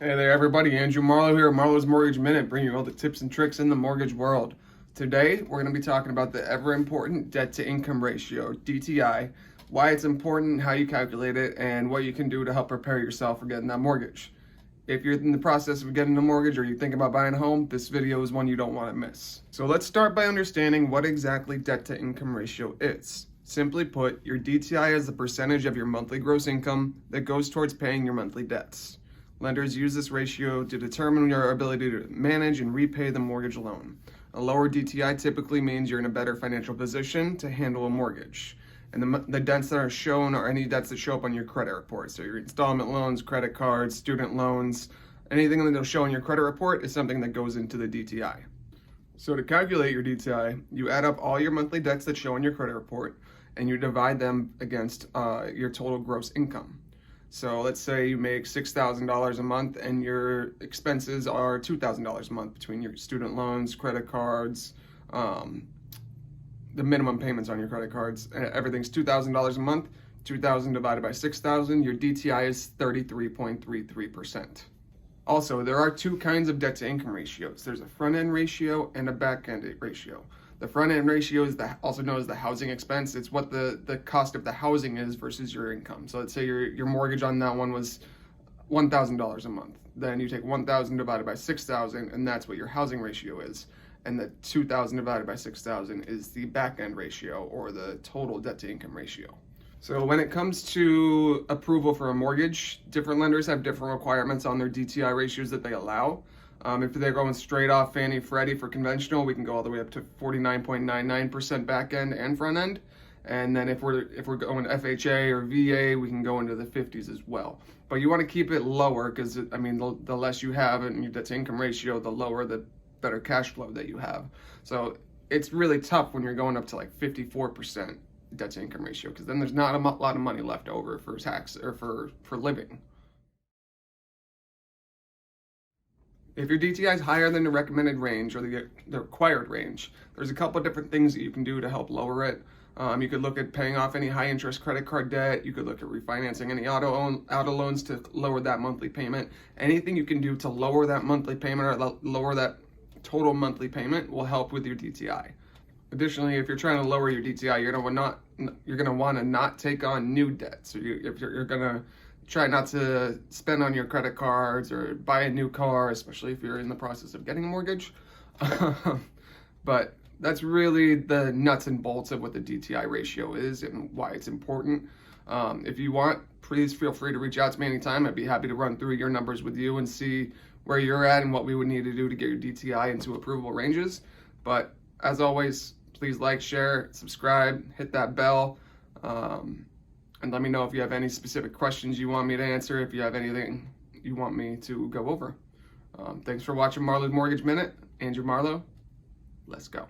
Hey there, everybody. Andrew Marlowe here at Marlowe's Mortgage Minute, bringing you all the tips and tricks in the mortgage world. Today, we're going to be talking about the ever-important debt-to-income ratio, DTI, why it's important, how you calculate it, and what you can do to help prepare yourself for getting that mortgage. If you're in the process of getting a mortgage or you think about buying a home, this video is one you don't want to miss. So let's start by understanding what exactly debt-to-income ratio is. Simply put, your DTI is the percentage of your monthly gross income that goes towards paying your monthly debts. Lenders use this ratio to determine your ability to manage and repay the mortgage loan. A lower DTI typically means you're in a better financial position to handle a mortgage. And the debts that are shown are any debts that show up on your credit report. So your installment loans, credit cards, student loans, anything that they'll show on your credit report is something that goes into the DTI. So to calculate your DTI, you add up all your monthly debts that show on your credit report and you divide them against your total gross income. So let's say you make $6,000 a month and your expenses are $2,000 a month between your student loans, credit cards, the minimum payments on your credit cards. Everything's $2,000 a month. 2,000 divided by 6,000, your DTI is 33.33%. Also, there are two kinds of debt-to-income ratios. There's a front-end ratio and a back-end ratio. The front-end ratio is also known as the housing expense. It's what the cost of the housing is versus your income. So let's say your mortgage on that one was $1,000 a month. Then you take 1,000 divided by 6,000, and that's what your housing ratio is. And the 2,000 divided by 6,000 is the back-end ratio, or the total debt-to-income ratio. So when it comes to approval for a mortgage, different lenders have different requirements on their DTI ratios that they allow. If they're going straight off Fannie Freddie for conventional, we can go all the way up to 49.99% back end and front end. And then if we're going FHA or VA, we can go into the 50s as well. But you want to keep it lower because, the less you have in your debt to income ratio, the lower the better cash flow that you have. So it's really tough when you're going up to like 54% debt to income ratio, because then there's not a lot of money left over for tax or for living. If your DTI is higher than the recommended range or the required range, there's a couple of different things that you can do to help lower it. You could look at paying off any high interest credit card debt. You could look at refinancing any auto loans to lower that monthly payment. Anything you can do to lower that monthly payment or lower that total monthly payment will help with your DTI. Additionally, if you're trying to lower your DTI, you're gonna want to not take on new debt. So if you're gonna try not to spend on your credit cards or buy a new car, especially if you're in the process of getting a mortgage. But that's really the nuts and bolts of what the DTI ratio is and why it's important. If you want, please feel free to reach out to me anytime. I'd be happy to run through your numbers with you and see where you're at and what we would need to do to get your DTI into approvable ranges. But as always, please like, share, subscribe, hit that bell. And let me know if you have any specific questions you want me to answer, if you have anything you want me to go over. Thanks for watching Marlowe's Mortgage Minute. Andrew Marlowe, let's go.